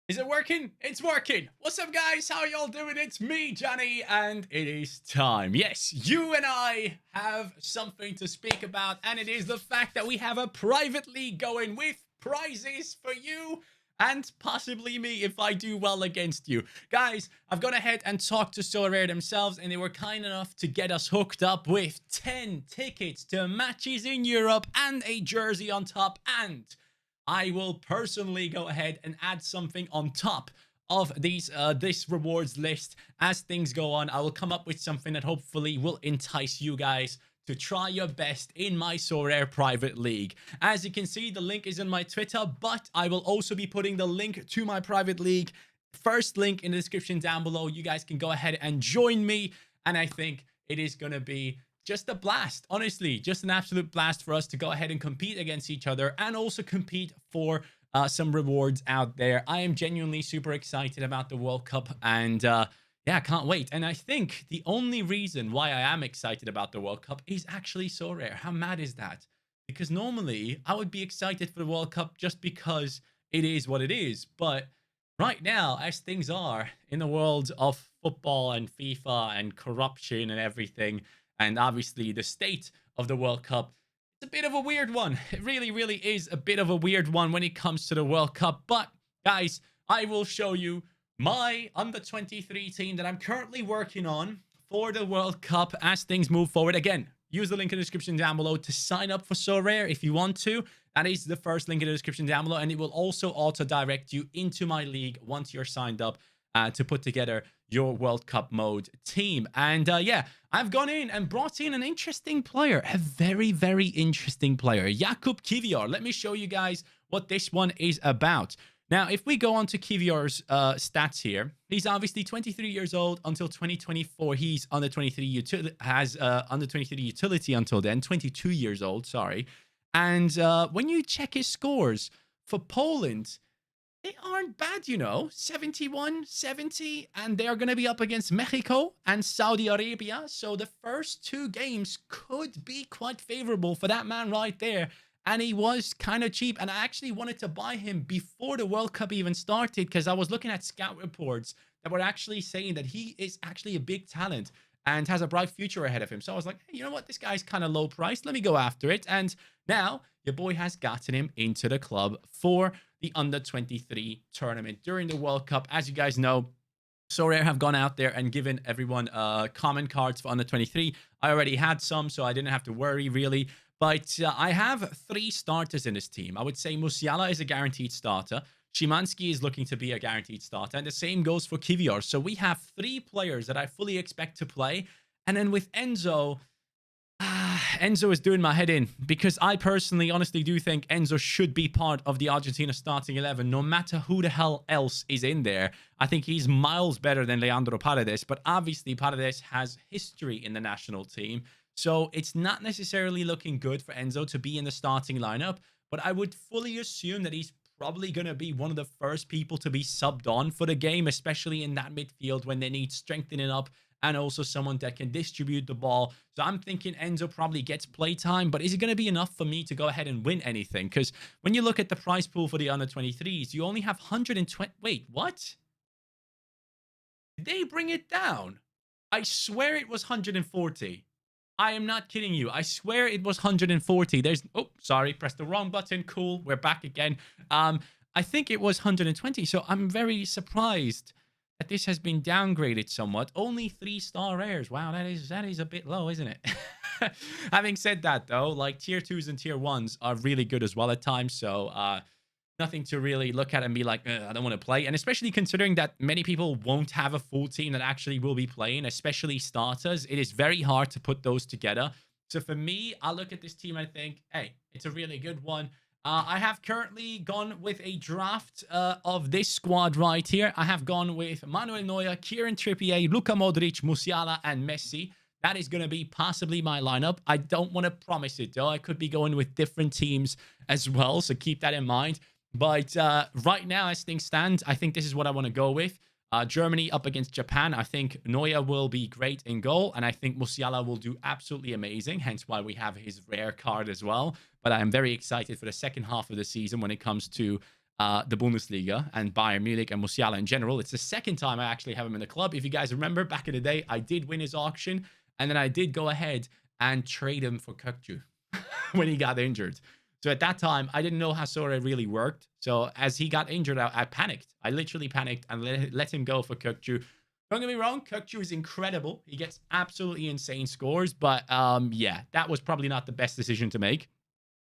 Is it working? It's working. What's up, guys? How y'all doing? It's me, Johnny, and it is time. Yes, you and I have something to speak about, and it is the fact that we have a private league going with prizes for you and possibly me if I do well against you. Guys, I've gone ahead and talked to Sorare themselves, and they were kind enough to get us hooked up with 10 tickets to matches in Europe and a jersey on top, and I will personally go ahead and add something on top of this rewards list as things go on. I will come up with something that hopefully will entice you guys to try your best in my Sorare private league. As you can see, the link is in my Twitter, but I will also be putting the link to my private league, first link in the description down below. You guys can go ahead and join me, and I think it is going to be just a blast. Honestly, just an absolute blast for us to go ahead and compete against each other and also compete for some rewards out there. I am genuinely super excited about the World Cup, and yeah, can't wait. And I think the only reason why I am excited about the World Cup is actually Sorare. How mad is that? Because normally I would be excited for the World Cup just because it is what it is. But right now, as things are in the world of football and FIFA and corruption and everything, and obviously the state of the World Cup, it's a bit of a weird one. It really, really is a bit of a weird one when it comes to the World Cup. But guys, I will show you my under 23 team that I'm currently working on for the World Cup as things move forward. Again, use the link in the description down below to sign up for Sorare if you want to. That is the first link in the description down below, and it will also auto direct you into my league once you're signed up to put together your World Cup mode team. And yeah, I've gone in and brought in an interesting player, a very, very interesting player, Jakub Kivior. Let me show you guys what this one is about. Now, if we go on to Kivior's stats here, he's obviously 23 years old until 2024. He's under 23 has under 23 utility until then, 22 years old, sorry. And when you check his scores for Poland, they aren't bad, you know, 71, 70, and they're going to be up against Mexico and Saudi Arabia. So the first two games could be quite favorable for that man right there. And he was kind of cheap, and I actually wanted to buy him before the World Cup even started because I was looking at scout reports that were actually saying that he is actually a big talent and has a bright future ahead of him. So I was like, hey, you know what? This guy's kind of low priced. Let me go after it. And now your boy has gotten him into the club for the under 23 tournament during the World Cup. As you guys know, Sorare have gone out there and given everyone common cards for under 23. I already had some, so I didn't have to worry really. But I have 3 starters in this team. I would say Musiala is a guaranteed starter. Szymanski is looking to be a guaranteed starter. And the same goes for Kivior. So we have 3 players that I fully expect to play. And then with Enzo, Enzo is doing my head in because I personally honestly do think Enzo should be part of the Argentina starting 11 no matter who the hell else is in there. I think he's miles better than Leandro Paredes, but obviously Paredes has history in the national team. So it's not necessarily looking good for Enzo to be in the starting lineup, but I would fully assume that he's probably going to be one of the first people to be subbed on for the game, especially in that midfield when they need strengthening up and also someone that can distribute the ball. So I'm thinking Enzo probably gets playtime, but is it going to be enough for me to go ahead and win anything? Because when you look at the prize pool for the under-23s, you only have 120... Wait, what? Did they bring it down? I swear it was 140. I am not kidding you. I swear it was 140. There's... Oh, sorry. Pressed the wrong button. Cool. We're back again. I think it was 120. So I'm very surprised that this has been downgraded somewhat. Only 3-star rares. Wow, that is a bit low, isn't it? Having said that, though, like tier 2s and tier 1s are really good as well at times. So nothing to really look at and be like, I don't want to play. And especially considering that many people won't have a full team that actually will be playing, especially starters. It is very hard to put those together. So for me, I look at this team and I think, hey, it's a really good one. I have currently gone with a draft of this squad right here. I have gone with Manuel Neuer, Kieran Trippier, Luka Modric, Musiala, and Messi. That is going to be possibly my lineup. I don't want to promise it, though. I could be going with different teams as well, so keep that in mind. But right now, as things stand, I think this is what I want to go with. Germany up against Japan. I think Neuer will be great in goal, and I think Musiala will do absolutely amazing, hence why we have his rare card as well. But I am very excited for the second half of the season when it comes to the Bundesliga and Bayern Munich and Musiala in general. It's the second time I actually have him in the club. If you guys remember, back in the day, I did win his auction, and then I did go ahead and trade him for Kökçü when he got injured. So at that time, I didn't know how Sorare really worked. So as he got injured, I panicked. I literally panicked and let him go for Kökçü. Don't get me wrong, Kökçü is incredible. He gets absolutely insane scores. But yeah, that was probably not the best decision to make.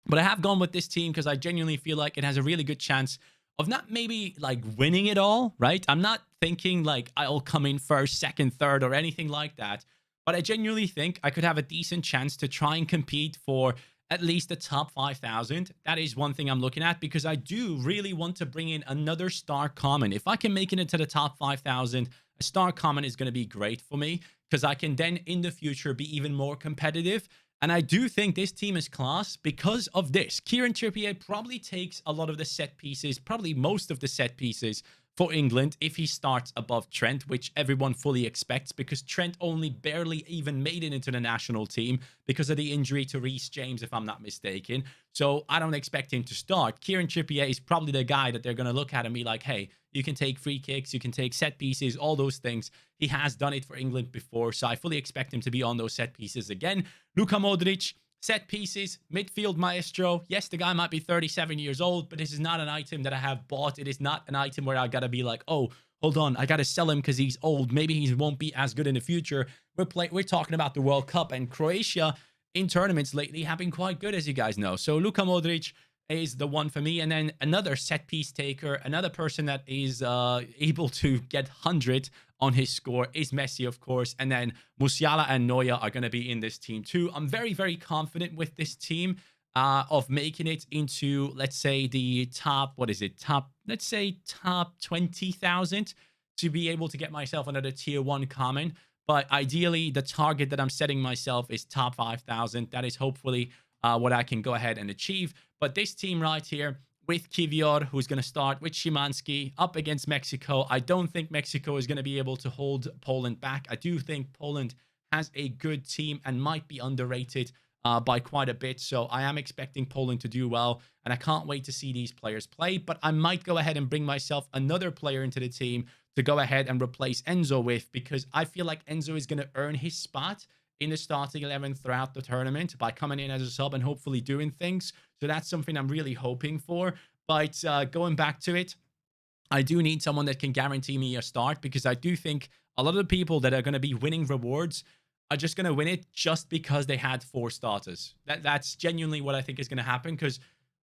But I have gone with this team because I genuinely feel like it has a really good chance of not maybe like winning it all, right? I'm not thinking like I'll come in first, second, third, or anything like that. But I genuinely think I could have a decent chance to try and compete for at least the top 5,000. That is one thing I'm looking at because I do really want to bring in another star common. If I can make it into the top 5,000, a star common is going to be great for me because I can then in the future be even more competitive. And I do think this team is class because of this. Kieran Trippier probably takes a lot of the set pieces, probably most of the set pieces for England if he starts above Trent, which everyone fully expects because Trent only barely even made it into the national team because of the injury to Reece James, if I'm not mistaken. So I don't expect him to start. Kieran Trippier is probably the guy that they're going to look at and be like, hey, you can take free kicks, you can take set pieces, all those things. He has done it for England before, so I fully expect him to be on those set pieces again. Luka Modric, set pieces, midfield maestro. Yes, the guy might be 37 years old, but this is not an item that I have bought. It is not an item where I got to be like, oh, hold on, I got to sell him because he's old. Maybe he won't be as good in the future. We're talking about the World Cup, and Croatia in tournaments lately have been quite good, as you guys know. So Luka Modric is the one for me. And then another set piece taker, another person that is able to get 100 on his score is Messi, of course. And then Musiala and Neuer are going to be in this team too. I'm very, very confident with this team of making it into, let's say, the top, let's say top 20,000 to be able to get myself another tier 1 common. But ideally, the target that I'm setting myself is top 5,000. That is hopefully what I can go ahead and achieve. But this team right here with Kivior, who's going to start with Szymanski up against Mexico. I don't think Mexico is going to be able to hold Poland back. I do think Poland has a good team and might be underrated by quite a bit. So I am expecting Poland to do well, and I can't wait to see these players play. But I might go ahead and bring myself another player into the team to go ahead and replace Enzo with, because I feel like Enzo is going to earn his spot in the starting 11 throughout the tournament by coming in as a sub and hopefully doing things. So that's something I'm really hoping for. But going back to it, I do need someone that can guarantee me a start, because I do think a lot of the people that are going to be winning rewards are just going to win it just because they had 4 starters. That's genuinely what I think is going to happen, because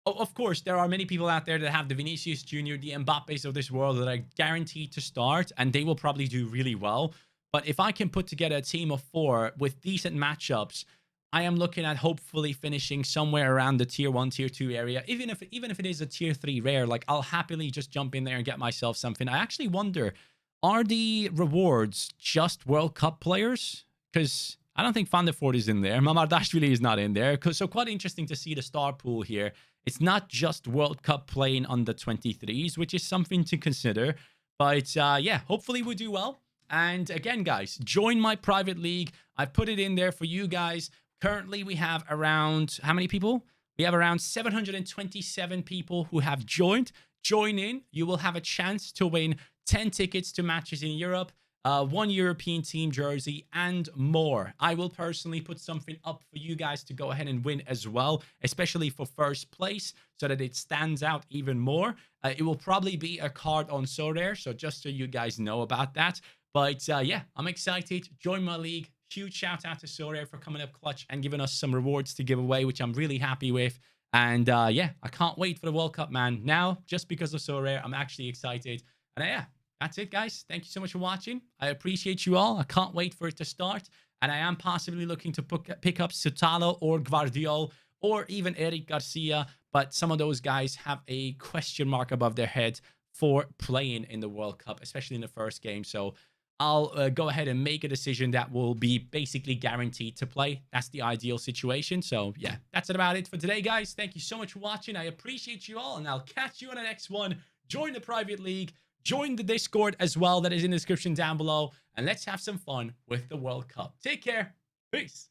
of course, there are many people out there that have the Vinicius Jr., the Mbappes of this world that are guaranteed to start, and they will probably do really well. But if I can put together a team of 4 with decent matchups, I am looking at hopefully finishing somewhere around the tier 1, tier 2 area. Even if it is a tier 3 rare, like I'll happily just jump in there and get myself something. I actually wonder, are the rewards just World Cup players? Because I don't think Van der Voort is in there. Mamardashvili is not in there. So quite interesting to see the star pool here. It's not just World Cup playing under 23s, which is something to consider. But yeah, hopefully we do well. And again, guys, join my private league. I put it in there for you guys. Currently, we have around, how many people? We have around 727 people who have joined. Join in. You will have a chance to win 10 tickets to matches in Europe, 1 European team jersey, and more. I will personally put something up for you guys to go ahead and win as well, especially for first place, so that it stands out even more. It will probably be a card on Sorare, so just so you guys know about that. But yeah, I'm excited. Join my league. Huge shout out to Sorare for coming up clutch and giving us some rewards to give away, which I'm really happy with. And yeah, I can't wait for the World Cup, man. Now, just because of Sorare, I'm actually excited. And yeah, that's it, guys. Thank you so much for watching. I appreciate you all. I can't wait for it to start. And I am possibly looking to pick up Sutalo or Guardiol or even Eric Garcia. But some of those guys have a question mark above their head for playing in the World Cup, especially in the first game. So I'll go ahead and make a decision that will be basically guaranteed to play. That's the ideal situation. So yeah, that's about it for today, guys. Thank you so much for watching. I appreciate you all, and I'll catch you on the next one. Join the private league. Join the Discord as well. That is in the description down below. And let's have some fun with the World Cup. Take care. Peace.